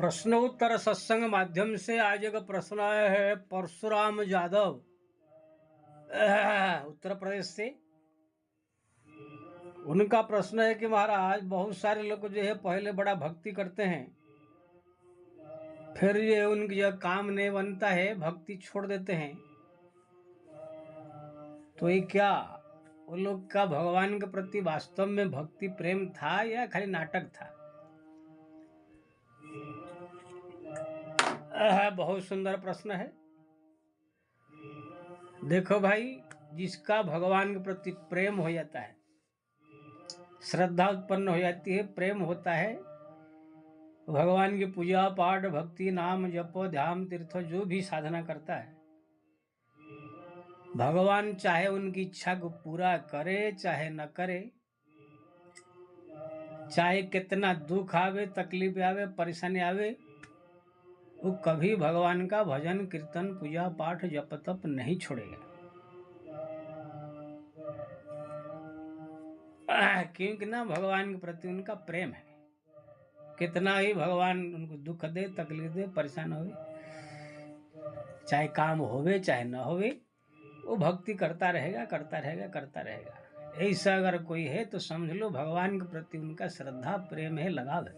प्रश्नोत्तर सत्संग माध्यम से आज एक प्रश्न आया है परशुराम यादव उत्तर प्रदेश से। उनका प्रश्न है कि महाराज बहुत सारे लोग जो है पहले बड़ा भक्ति करते हैं, फिर ये उनकी जब काम नहीं बनता है भक्ति छोड़ देते हैं, तो ये क्या वो लोग का भगवान के प्रति वास्तव में भक्ति प्रेम था या खाली नाटक था? बहुत सुंदर प्रश्न है। देखो भाई, जिसका भगवान के प्रति प्रेम हो जाता है, श्रद्धा उत्पन्न हो जाती है, प्रेम होता है, भगवान की पूजा पाठ भक्ति नाम जप ध्यान तीर्थ जो भी साधना करता है, भगवान चाहे उनकी इच्छा को पूरा करे चाहे न करे, चाहे कितना दुख आवे तकलीफ आवे परेशानी आवे, वो कभी भगवान का भजन कीर्तन पूजा पाठ जप तप नहीं छोड़ेगा। क्योंकि ना भगवान के प्रति उनका प्रेम है। कितना ही भगवान उनको दुख दे तकलीफ दे परेशान होवे, चाहे काम होवे चाहे न होवे, वो भक्ति करता रहेगा करता रहेगा करता रहेगा। ऐसा अगर कोई है तो समझ लो भगवान के प्रति उनका श्रद्धा प्रेम है, लगाव है।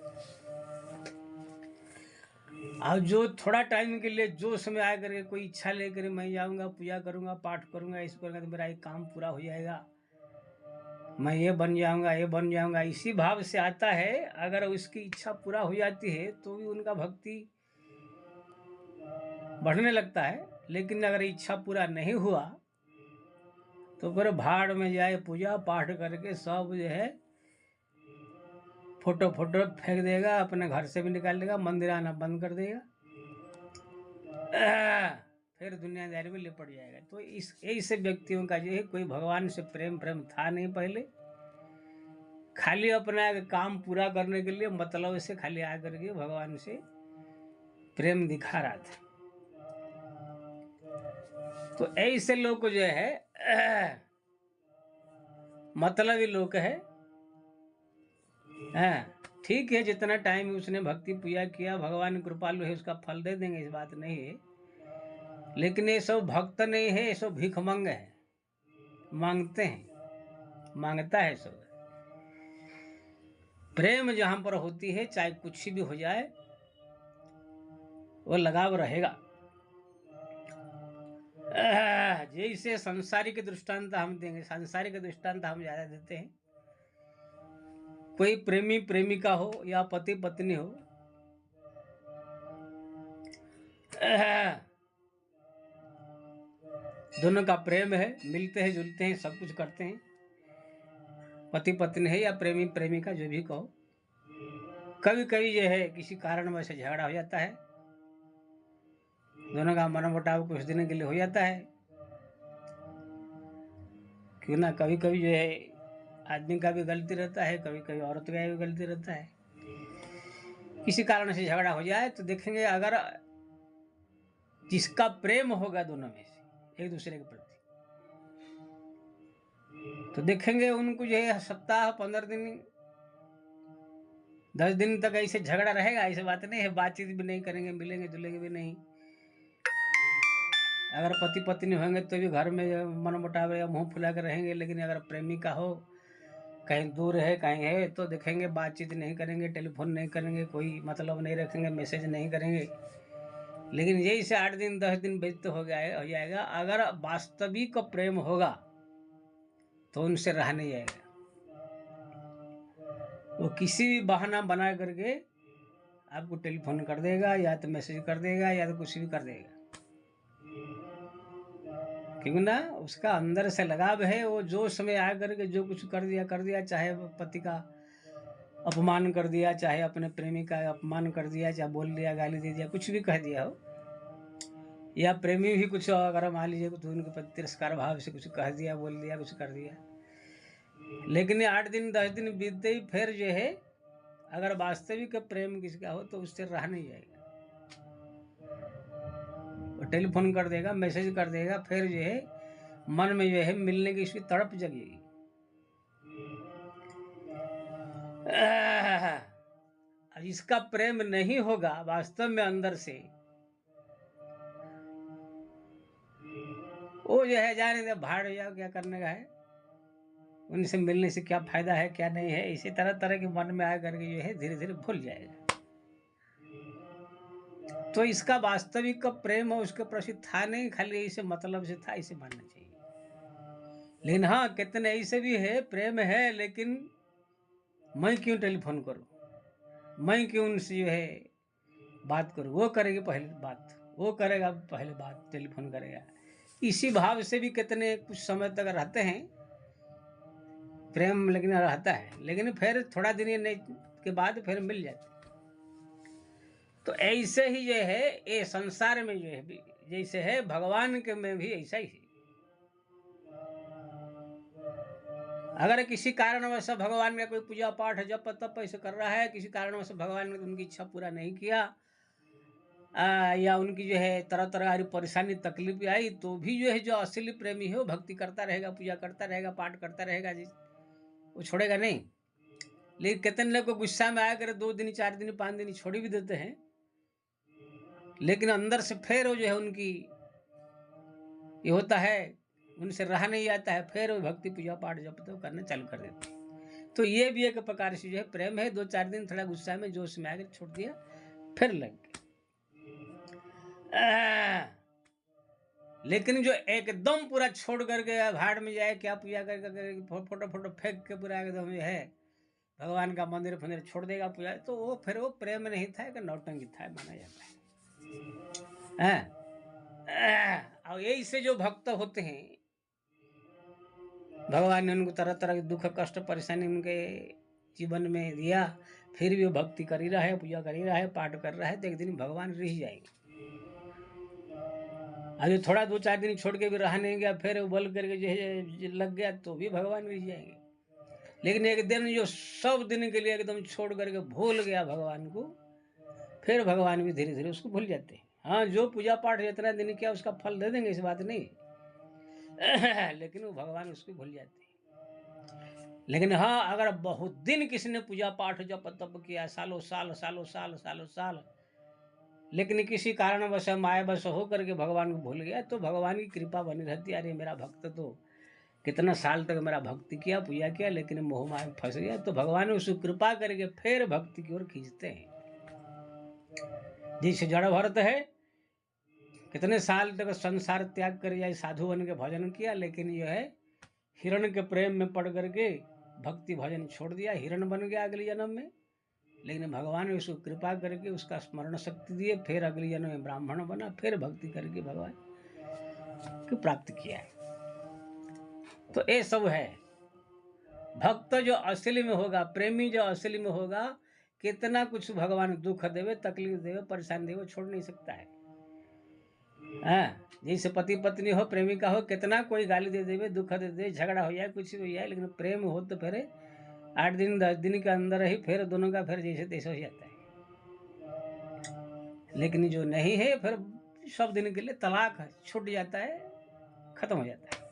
और जो थोड़ा टाइम के लिए जो समय आया करके कोई इच्छा लेकर मैं जाऊंगा पूजा करूंगा पाठ करूंगा इस करूंगा तो मेरा एक काम पूरा हो जाएगा, मैं ये बन जाऊंगा, इसी भाव से आता है। अगर उसकी इच्छा पूरा हो जाती है तो भी उनका भक्ति बढ़ने लगता है। लेकिन अगर इच्छा पूरा नहीं हुआ तो फिर भाड़ में जाए, पूजा पाठ करके सब जो है फोटो फेंक देगा, अपने घर से भी निकाल देगा, मंदिर आना बंद कर देगा, फिर दुनियादारी में लिपट जाएगा। तो इस ऐसे व्यक्तियों का जो है कोई भगवान से प्रेम था नहीं, पहले खाली अपना काम पूरा करने के लिए मतलब से खाली आकर के भगवान से प्रेम दिखा रहा था। तो ऐसे लोग जो है मतलबी लोग है। ठीक है, जितना टाइम उसने भक्ति पूजा किया भगवान कृपालु है, उसका फल दे देंगे, इस बात नहीं है। लेकिन ये सब भक्त नहीं है, ये सब भीख मंग है, मांगते हैं, मांगता है सब। प्रेम जहां पर होती है चाहे कुछ भी हो जाए वो लगाव रहेगा। जैसे संसारिक दृष्टांत हम देंगे, सांसारिक दृष्टांत हम ज्यादा देते हैं। कोई प्रेमी प्रेमिका हो या पति पत्नी हो, दोनों का प्रेम है, मिलते हैं जुलते हैं सब कुछ करते हैं, पति पत्नी है या प्रेमी प्रेमिका जो भी कहो। कभी कभी जो है किसी कारण वैसे झगड़ा हो जाता है, दोनों का मनमुटाव कुछ दिन के लिए हो जाता है। क्यों ना, कभी कभी जो है आदमी का भी गलती रहता है, कभी कभी औरत का भी गलती रहता है। किसी कारण से झगड़ा हो जाए तो देखेंगे अगर जिसका प्रेम होगा दोनों में से एक दूसरे के प्रति, तो देखेंगे उनको जो है सप्ताह 15 दिन 10 दिन तक ऐसे झगड़ा रहेगा। ऐसे बात नहीं है, बातचीत भी नहीं करेंगे, मिलेंगे जुलेंगे भी नहीं। अगर पति पत्नी होंगे तो भी घर में मनमुटाव या मुंह फुला कर रहेंगे। लेकिन अगर प्रेमिका हो, कहीं दूर है कहीं है, तो देखेंगे बातचीत नहीं करेंगे, टेलीफोन नहीं करेंगे, कोई मतलब नहीं रखेंगे, मैसेज नहीं करेंगे। लेकिन यही से 8 दिन 10 दिन व्यतीत हो जाएगा। अगर वास्तविक प्रेम होगा तो उनसे रहा नहीं जाएगा। वो किसी भी बहाना बना करके आपको टेलीफोन कर देगा, या तो मैसेज कर देगा, या तो कुछ भी कर देगा। क्योंकि ना उसका अंदर से लगाव है। वो जो समय आ करके जो कुछ कर दिया, चाहे पति का अपमान कर दिया, चाहे अपने प्रेमी का अपमान कर दिया, चाहे बोल दिया, गाली दे दिया, कुछ भी कह दिया हो, या प्रेमी भी कुछ अगर मान लीजिए तो उनके प्रति तिरस्कार भाव से कुछ कह दिया, बोल दिया, कुछ कर दिया। लेकिन 8 दिन 10 दिन बीतते ही फिर जो है अगर वास्तविक प्रेम किसका हो तो उससे रहा नहीं जाएगा। वो टेलीफोन कर देगा, मैसेज कर देगा, फिर जो है मन में जो है मिलने की इसकी तड़प जगेगी। और जिसका प्रेम नहीं होगा वास्तव में अंदर से, वो जो है जाने दे, भाड़ जाओ, क्या करने का है, उनसे मिलने से क्या फायदा है क्या नहीं है, इसी तरह तरह के मन में आ करके जो है धीरे धीरे भूल जाएगा। तो इसका वास्तविक का प्रेम और उसके प्रति था नहीं, खाली इसे मतलब से था, इसे मानना चाहिए। लेकिन हाँ, कितने ऐसे भी है, प्रेम है लेकिन मैं क्यों टेलीफोन करूं, मैं क्यों उनसे जो है बात करूं, वो करेगी पहले बात, वो करेगा पहले बात, टेलीफोन करेगा, इसी भाव से भी कितने कुछ समय तक रहते हैं प्रेम, लेकिन रहता है, लेकिन फिर थोड़ा दिन के बाद फिर मिल जाते। तो ऐसे ही जो है ये संसार में जो है जैसे है, भगवान के में भी ऐसा ही है। अगर किसी कारणवश भगवान का कोई पूजा पाठ जप तप ऐसे कर रहा है, किसी कारणवश भगवान ने उनकी इच्छा पूरा नहीं किया, या उनकी जो है तरह तरह की परेशानी तकलीफ आई, तो भी जो है जो असली प्रेमी है वो भक्ति करता रहेगा, पूजा करता रहेगा, पाठ करता रहेगा जी, वो छोड़ेगा नहीं। लेकिन कितने लोग को गुस्सा में आया करे 2 दिन 4 दिन 5 दिन छोड़ भी देते हैं, लेकिन अंदर से फिर वो जो है उनकी ये होता है, उनसे रहा नहीं जाता है, फिर वो भक्ति पूजा पाठ जब तो करना चालू कर देते हैं। तो ये भी एक प्रकार से जो है प्रेम है, 2-4 दिन थोड़ा गुस्सा में जोश में आकर छोड़ दिया, फिर लग गया। लेकिन जो एकदम पूरा छोड़ करके भाड़ में जाए, क्या पूजा करके फोटो फोटो फेंक के पूरा एकदम जो है भगवान का मंदिर फंदिर छोड़ देगा पूजा, तो वो फिर वो प्रेम नहीं था, कि नौटंकी था माना जाता है। और यही से जो भक्त होते हैं, भगवान ने उनको तरह तरह के दुख कष्ट परेशानी उनके जीवन में दिया, फिर भी वो भक्ति कर ही रहा है, पूजा कर ही रहा है, पाठ कर रहा है, तो एक दिन भगवान रह जाएंगे। अभी थोड़ा 2-4 दिन छोड़ के भी रहा नहीं गया, फिर वो बोल करके जो है लग गया, तो भी भगवान रह जाएंगे। लेकिन एक दिन जो सब दिन के लिए एकदम छोड़ करके भूल गया भगवान को, फिर भगवान भी धीरे धीरे उसको भूल जाते हैं। हाँ, जो पूजा पाठ जितना दिन किया उसका फल दे देंगे, इस बात नहीं लेकिन वो भगवान उसको भूल जाते हैं। लेकिन हाँ, अगर बहुत दिन किसी ने पूजा पाठ जप तप किया, सालों साल सालों साल सालों साल, लेकिन किसी कारणवश मायावश हो करके भगवान को भूल गया, तो भगवान की कृपा बनी रहती है, अरे मेरा भक्त तो कितना साल तक मेरा भक्ति किया, पूजा किया, लेकिन मोह माया में फंस गया, तो भगवान उसको कृपा करके फिर भक्ति की ओर खींचते हैं। जैसे जड़ भरत है, कितने साल तक संसार त्याग कर जाए, साधु बन के भजन किया, लेकिन जो है हिरण के प्रेम में पड़ करके भक्ति भजन छोड़ दिया, हिरण बन गया अगले जन्म में। लेकिन भगवान ने उसको कृपा करके उसका स्मरण शक्ति दिए, फिर अगले जन्म में ब्राह्मण बना, फिर भक्ति करके भगवान की प्राप्त किया। तो ये सब है। भक्त जो असली में होगा, प्रेमी जो असली में होगा, कितना कुछ भगवान दुख देवे, तकलीफ देवे, परेशानी देवे, छोड़ नहीं सकता है। जैसे पति पत्नी हो, प्रेमिका हो, कितना कोई गाली दे देवे, दुख दे दे, झगड़ा हो जाए, कुछ भी हो जाए, लेकिन प्रेम हो तो फिर 8 दिन 10 दिन के अंदर ही फिर दोनों का फिर जैसे तैसे हो जाता है। लेकिन जो नहीं है, फिर सब दिन के लिए तलाक छूट जाता है, खत्म हो जाता है।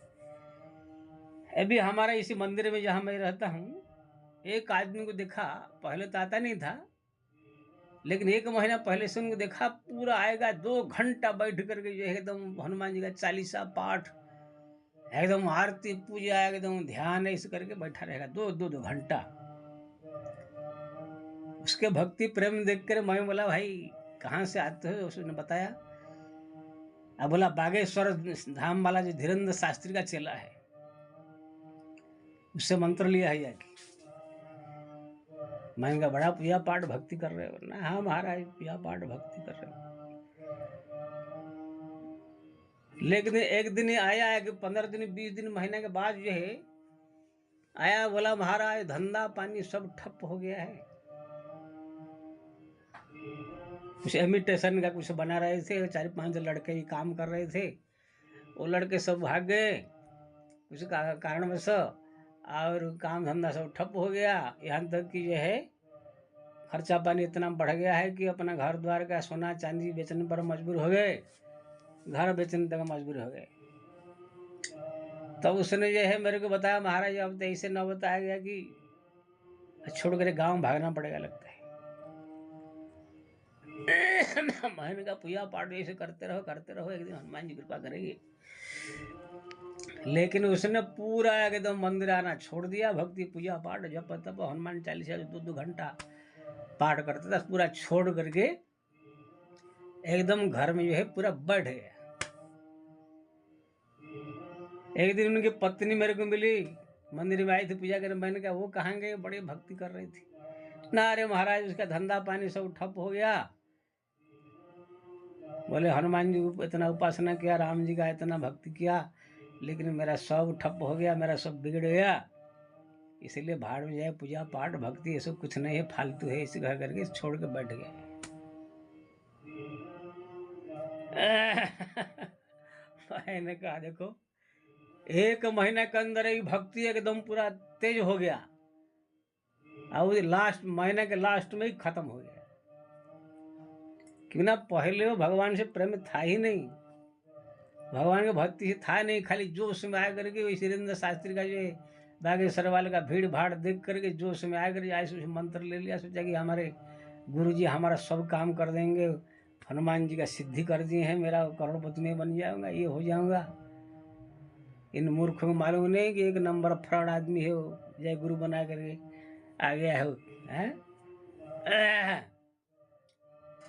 अभी हमारा इसी मंदिर में जहाँ मैं रहता हूँ, एक आदमी को देखा, पहले तो आता नहीं था, लेकिन 1 महीना पहले से उनको देखा, पूरा आएगा 2 घंटा बैठ करके जो एकदम हनुमान जी का चालीसा पाठ, एकदम आरती पूजा, एकदम ध्यान ऐसे करके बैठा रहेगा 2 घंटा। उसके भक्ति प्रेम देख कर मैं बोला, भाई कहाँ से आते हो? उसने बताया, अब बोला बागेश्वर धाम वाला जो धीरेन्द्र शास्त्री का चेला है, उससे मंत्र लिया है जाके। मैं इनका बड़ा पूजा पाठ भक्ति कर रहे हो ना? हाँ महाराज, पूजा पाठ भक्ति कर रहे हो। लेकिन एक दिन आया है कि 15 दिन 20 दिन महीने के बाद जो है आया, बोला महाराज धंधा पानी सब ठप हो गया है। कुछ इमिटेशन का कुछ बना रहे थे, 4-5 लड़के ही काम कर रहे थे, वो लड़के सब भाग गए कुछ कारणवश, और काम धंधा सब ठप हो गया। यहाँ तक कि जो है खर्चा पानी इतना बढ़ गया है कि अपना घर द्वार का सोना चांदी बेचने पर मजबूर हो गए, घर बेचने तक मजबूर हो गए। तब उसने जो है मेरे को बताया, महाराज अब तो ऐसे न बताया गया कि छोड़ कर गाँव भागना पड़ेगा लगता है। मैंने कहा पूजा पाठ ऐसे करते रहो, एक दिन हनुमान जी कृपा करेंगे। लेकिन उसने पूरा एकदम मंदिर आना छोड़ दिया, भक्ति पूजा पाठ जप तप हनुमान चालीसा 2-2 घंटा पाठ करता था, पूरा छोड़ करके एकदम घर में जो है पूरा बैठ गया। एक दिन उनकी पत्नी मेरे को मिली, मंदिर में आई थी पूजा करने। मैंने कहा वो कहाँ गए, बड़ी भक्ति कर रही थी ना। अरे महाराज उसका धंधा पानी सब ठप हो गया। बोले हनुमान जी को इतना उपासना किया, राम जी का इतना भक्ति किया, लेकिन मेरा सब ठप हो गया, मेरा सब बिगड़ गया, इसलिए भाड़ में जाए पूजा पाठ भक्ति ये सब कुछ नहीं है, फालतू है, इसे घर करके छोड़ के बैठ गए। मैंने कहा देखो 1 महीने के अंदर ही भक्ति एकदम पूरा तेज हो गया, और लास्ट महीने के लास्ट में ही खत्म हो गया। क्यों ना पहले वो भगवान से प्रेम था ही नहीं, भगवान की भक्ति से था नहीं, खाली जोश में आया करके वही सुरेंद्र शास्त्री का जो बागेश्वर वाले का भीड़ भाड़ देख करके जोश में आया करके आए, सोचे मंत्र ले लिया, सोचा कि हमारे गुरु जी हमारा सब काम कर देंगे, हनुमान जी का सिद्धि कर दिए हैं, मेरा करोड़पति में बन जाऊंगा, ये हो जाऊंगा। इन मूर्खों को मालूम नहीं कि 1 नंबर फ्रॉड आदमी है वो, जय गुरु बना करके आ गया है।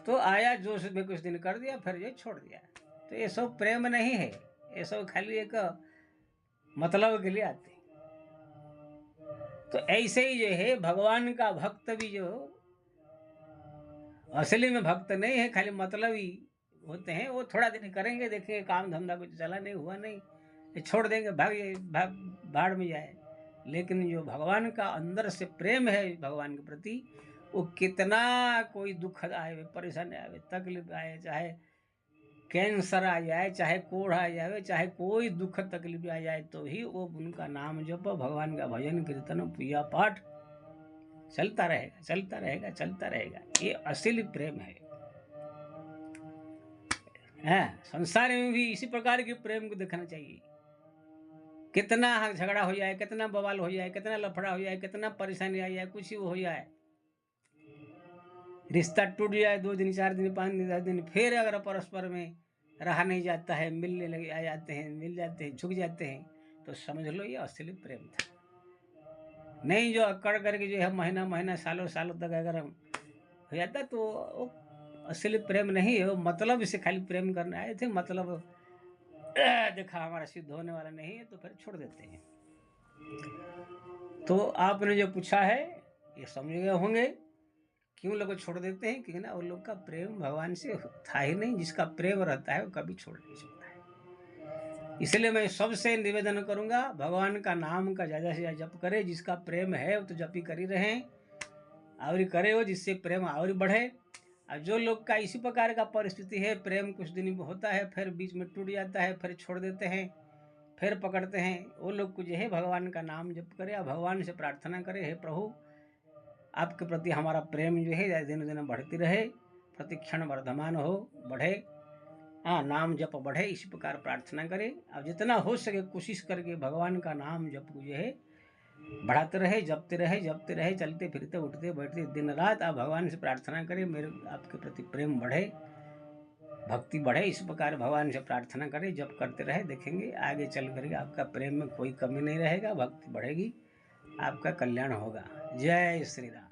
तो आया जोश में कुछ दिन कर दिया, फिर ये छोड़ दिया। तो ये सब प्रेम नहीं है, ये सब खाली एक मतलब के लिए आते हैं। तो ऐसे ही जो है भगवान का भक्त भी जो असली में भक्त नहीं है, खाली मतलब ही होते हैं, वो थोड़ा दिन करेंगे, देखेंगे काम धंधा कुछ चला नहीं, हुआ नहीं, ये छोड़ देंगे, भाड़ में जाए। लेकिन जो भगवान का अंदर से प्रेम है भगवान के प्रति, वो कितना कोई दुख आए, परेशानी आए, तकलीफ आए, चाहे कैंसर आ जाए, चाहे कोढ़ आ जाए, चाहे कोई दुख तकलीफ आ जाए, तो ही वो उनका नाम जप, भगवान का भजन कीर्तन पूजा पाठ चलता रहेगा, चलता रहेगा, चलता रहेगा। ये असली प्रेम है। संसार में भी इसी प्रकार के प्रेम को देखना चाहिए। कितना झगड़ा हो जाए, कितना बवाल हो जाए, कितना लफड़ा हो जाए, कितना परेशानी आ जाए, कुछ ही हो जाए, रिश्ता टूट जाए, 2 दिन 4 दिन 5 दिन 10 दिन, फिर अगर परस्पर में रहा नहीं जाता है, मिलने लगे आ जाते हैं, मिल जाते हैं, झुक जाते हैं, तो समझ लो ये असली प्रेम था। नहीं जो अकड़ करके जो है महीना महीना सालों सालों तक अगर हो जाता तो वो असली प्रेम नहीं है, वो मतलब से खाली प्रेम करने आए थे, मतलब देखा हमारा सिद्ध होने वाला नहीं है तो फिर छोड़ देते हैं। तो आपने जो पूछा है ये समझ गए होंगे क्यों लोग छोड़ देते हैं, क्योंकि ना उन लोग का प्रेम भगवान से था ही नहीं। जिसका प्रेम रहता है वो कभी छोड़ नहीं सकता है। इसलिए मैं सबसे निवेदन करूंगा भगवान का नाम का ज़्यादा से ज़्यादा जप करे। जिसका प्रेम है वो तो जप ही कर ही रहे, और करे हो जिससे प्रेम और बढ़े। और जो लोग का इसी प्रकार का परिस्थिति है, प्रेम कुछ दिन में होता है, फिर बीच में टूट जाता है, फिर छोड़ देते हैं, फिर पकड़ते हैं, वो लोग को जो है भगवान का नाम जप करे और भगवान से प्रार्थना करे, हे प्रभु आपके प्रति हमारा प्रेम जो है दिन दिन बढ़ती रहे, प्रतिक्षण वर्धमान हो, बढ़े, नाम जप बढ़े, इसी प्रकार प्रार्थना करें। अब जितना हो सके कोशिश करके भगवान का नाम जप जो है बढ़ाते रहे, जपते रहे, जपते रहे, चलते फिरते उठते बैठते दिन रात आप भगवान से प्रार्थना करें, मेरे आपके प्रति प्रेम बढ़े, भक्ति बढ़े। इस प्रकार भगवान से प्रार्थना करें, जप करते रहे, देखेंगे आगे चल करके आपका प्रेम में कोई कमी नहीं रहेगा, भक्ति बढ़ेगी, आपका कल्याण होगा। जय श्री राम।